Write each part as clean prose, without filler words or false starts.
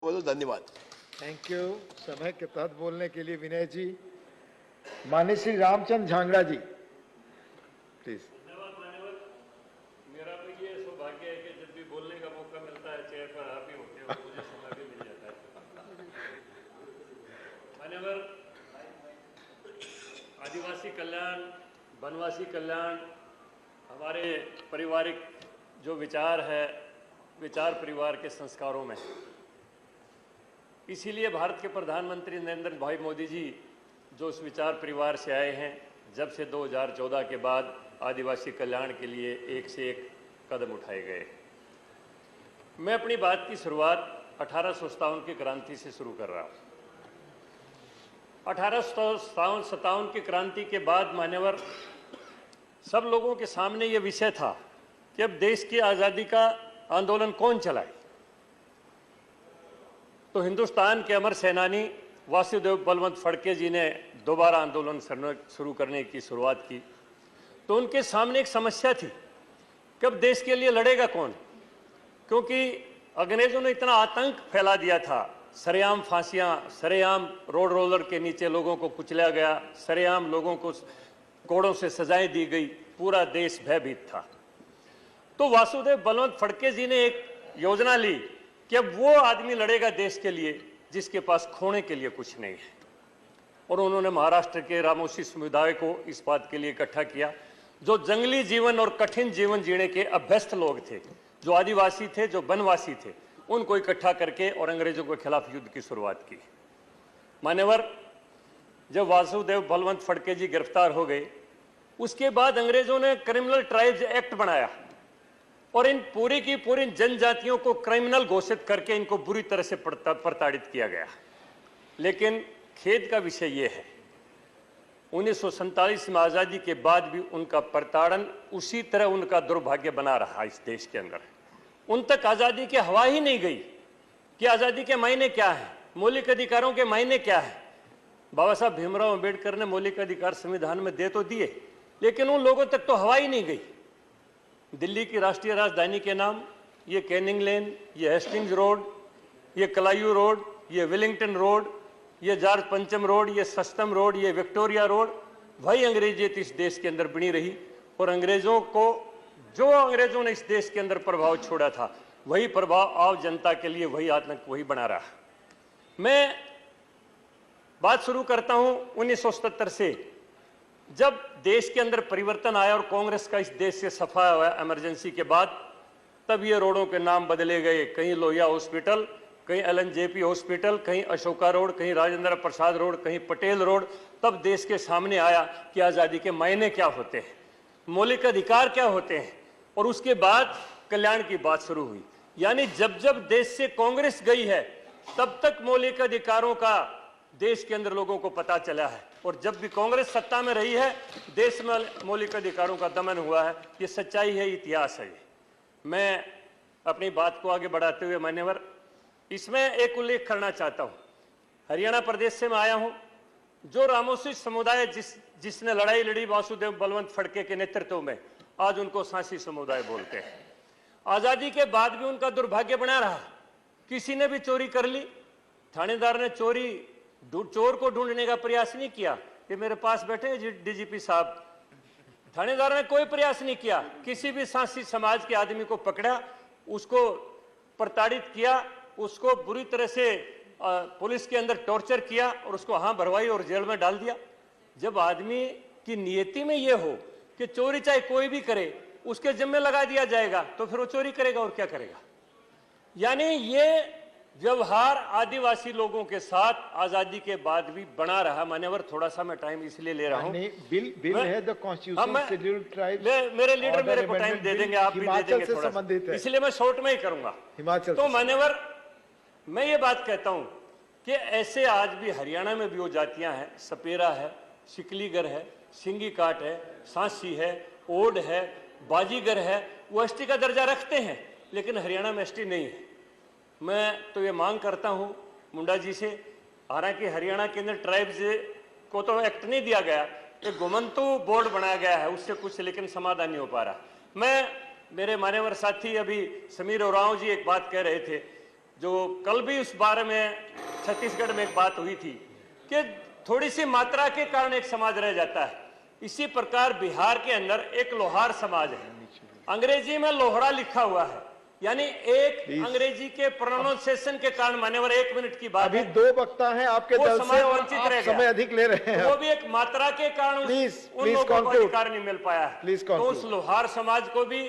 बोलो धन्यवाद। Thank you. समय के तहत बोलने के लिए विनय जी। माननीय श्री रामचंद्र झांगड़ा जी प्लीज। धन्यवाद मान्यवर। मेरा भी ये सौभाग्य है कि जब भी बोलने का मौका मिलता है चेयर पर आप ही होते हो, मुझे समय भी मिल जाता है। मान्यवर, आदिवासी कल्याण, वनवासी कल्याण हमारे पारिवारिक जो विचार है, विचार परिवार के संस्कारों में, इसीलिए भारत के प्रधानमंत्री नरेंद्र भाई मोदी जी जो उस विचार परिवार से आए हैं, जब से 2014 के बाद आदिवासी कल्याण के लिए एक से एक कदम उठाए गए। मैं अपनी बात की शुरुआत 1857 की क्रांति से शुरू कर रहा हूँ। 1857 की क्रांति के बाद मान्यवर सब लोगों के सामने ये विषय था कि अब देश की आज़ादी का आंदोलन कौन चलाए। तो हिंदुस्तान के अमर सेनानी वासुदेव बलवंत फड़के जी ने दोबारा आंदोलन शुरू करने की शुरुआत की। तो उनके सामने एक समस्या थी कि अब देश के लिए लड़ेगा कौन, क्योंकि अंग्रेजों ने इतना आतंक फैला दिया था। सरेआम फांसियां, सरेआम रोड रोलर के नीचे लोगों को कुचला गया, सरेआम लोगों को कोड़ों से सजाएं दी गई, पूरा देश भयभीत था। तो वासुदेव बलवंत फड़के जी ने एक योजना ली कि अब वो आदमी लड़ेगा देश के लिए जिसके पास खोने के लिए कुछ नहीं है। और उन्होंने महाराष्ट्र के रामोशी समुदाय को इस बात के लिए इकट्ठा किया, जो जंगली जीवन और कठिन जीवन जीने के अभ्यस्त लोग थे, जो आदिवासी थे, जो वनवासी थे, उनको इकट्ठा करके और अंग्रेजों के खिलाफ युद्ध की शुरुआत की। मान्यवर, जब वासुदेव बलवंत फड़के जी गिरफ्तार हो गए, उसके बाद अंग्रेजों ने क्रिमिनल ट्राइब्स एक्ट बनाया और इन पूरी की पूरी जनजातियों को क्रिमिनल घोषित करके इनको बुरी तरह से प्रताड़ित किया गया। लेकिन खेद का विषय यह है, 1947 में आज़ादी के बाद भी उनका प्रताड़न उसी तरह उनका दुर्भाग्य बना रहा इस देश के अंदर। उन तक आज़ादी की हवा ही नहीं गई कि आज़ादी के मायने क्या है, मौलिक अधिकारों के मायने क्या है। बाबा साहब भीमराव अंबेडकर ने मौलिक अधिकार संविधान में दे तो दिए, लेकिन उन लोगों तक तो हवा ही नहीं गई। दिल्ली की राष्ट्रीय राजधानी के नाम ये कैनिंग लेन, ये हेस्टिंग्स रोड, ये कलायू रोड, ये विलिंगटन रोड, ये जॉर्ज पंचम रोड, ये सस्तम रोड, ये विक्टोरिया रोड, वही अंग्रेजियत इस देश के अंदर बनी रही। और अंग्रेजों को, जो अंग्रेजों ने इस देश के अंदर प्रभाव छोड़ा था, वही प्रभाव आम जनता के लिए वही आतंक वही बना रहा। मैं बात शुरू करता हूं 1977 से, जब देश के अंदर परिवर्तन आया और कांग्रेस का इस देश से सफा हुआ इमरजेंसी के बाद, तब ये रोडों के नाम बदले गए। कहीं लोहिया हॉस्पिटल, कहीं LNJP हॉस्पिटल, कहीं अशोका रोड, कहीं राजेंद्र प्रसाद रोड, कहीं पटेल रोड। तब देश के सामने आया कि आज़ादी के मायने क्या होते हैं, मौलिक अधिकार क्या होते हैं। और उसके बाद कल्याण की बात शुरू हुई। यानी जब जब देश से कांग्रेस गई है, तब तक मौलिक अधिकारों का देश के अंदर लोगों को पता चला है। और जब भी कांग्रेस सत्ता में रही है, देश में मौलिक अधिकारों का दमन हुआ है। ये सच्चाई है, इतिहास है। मैं अपनी बात को आगे बढ़ाते हुए मान्यवर, इसमें एक उल्लेख करना चाहता हूं। हरियाणा प्रदेश से मैं आया हूं, जो रामोशी समुदाय जिसने लड़ाई लड़ी वासुदेव बलवंत फड़के के नेतृत्व में, आज उनको सांसी समुदाय बोलते हैं। आजादी के बाद भी उनका दुर्भाग्य बना रहा। किसी ने भी चोरी कर ली, थानेदार ने चोर को ढूंढने का प्रयास नहीं किया। ये मेरे पास बैठे हैं DGP साहब, थानेदार ने कोई प्रयास नहीं किया। किसी भी सांसी समाज के आदमी को पकड़ा, उसको प्रताड़ित किया, उसको बुरी तरह से पुलिस के अंदर टॉर्चर किया और उसको हाँ भरवाई और जेल में डाल दिया। जब आदमी की नियति में यह हो कि चोरी चाहे कोई भी करे उसके जिम्मे लगा दिया जाएगा, तो फिर वो चोरी करेगा और क्या करेगा। यानी ये व्यवहार आदिवासी लोगों के साथ आजादी के बाद भी बना रहा। मान्यवर, थोड़ा सा मैं टाइम इसलिए ले रहा हूं, बिल है द कॉन्स्टिट्यूशन शेड्यूल्ड ट्राइब्स, मेरे लीडर मेरे को टाइम दे देंगे, आप भी दे देंगे थोड़ा, इसलिए मैं शॉर्ट में ही करूंगा। हिमाचल तो मान्यवर, मैं ये बात कहता हूं कि ऐसे आज भी हरियाणा में भी वो जातियां हैं, सपेरा है, सिकलीगर है, सिंगी काट है, सांसी है, ओड है, बाजीगर है, वो ST का दर्जा रखते हैं, लेकिन हरियाणा में ST नहीं है। मैं तो ये मांग करता हूं मुंडा जी से, हालांकि हरियाणा के अंदर ट्राइब्स को तो एक्ट नहीं दिया गया, एक घुमंतु बोर्ड बनाया गया है, उससे कुछ लेकिन समाधान नहीं हो पा रहा। मैं, मेरे मान्यवर साथी अभी समीर उरांव जी एक बात कह रहे थे, जो कल भी उस बारे में छत्तीसगढ़ में एक बात हुई थी कि थोड़ी सी मात्रा के कारण एक समाज रह जाता है। इसी प्रकार बिहार के अंदर एक लोहार समाज है, अंग्रेजी में लोहड़ा लिखा हुआ है, यानी एक अंग्रेजी के प्रोनाउंसिएशन के कारण, मान्यवर 1 मिनट की बात अभी है, 2 वक्ता हैं आपके वो दल से समाज और वंचित आप रह गया। समय अधिक ले रहे हैं। वो भी एक मात्रा के कारण उन Please लोगों को conclude. अधिकार नहीं मिल पाया है। Please तो conclude. उस लोहार समाज को भी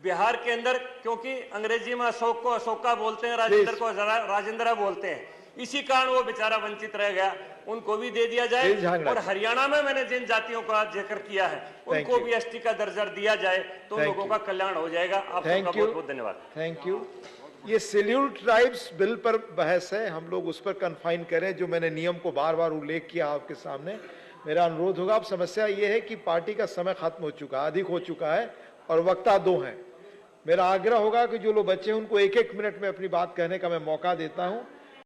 बिहार के अंदर, क्योंकि अंग्रेजी में अशोक को अशोका बोलते हैं, राजेंद्र को राजेंद्रा बोलते हैं, इसी कारण वो बेचारा वंचित रह गया, उनको भी दे दिया जाए। Please, झांगड़ा और जी। हरियाणा में मैंने जिन जातियों का जिक्र किया है Thank उनको you. भी एसटी का दर्जा दिया जाए तो Thank लोगों you. का कल्याण हो जाएगा। आप सबका थैंक यू, बहुत बहुत धन्यवाद। Thank you. ये शेड्यूल्ड ट्राइब्स बिल पर बहस है, हम लोग उस पर कन्फाइन करें, जो मैंने नियम को बार बार उल्लेख किया आपके सामने। मेरा अनुरोध होगा, अब समस्या ये है कि पार्टी का समय खत्म हो चुका है, अधिक हो चुका है और वक्ता 2 हैं। मेरा आग्रह होगा कि जो लोग बच्चे हैं उनको 1-1 मिनट में अपनी बात कहने का मैं मौका देता हूं।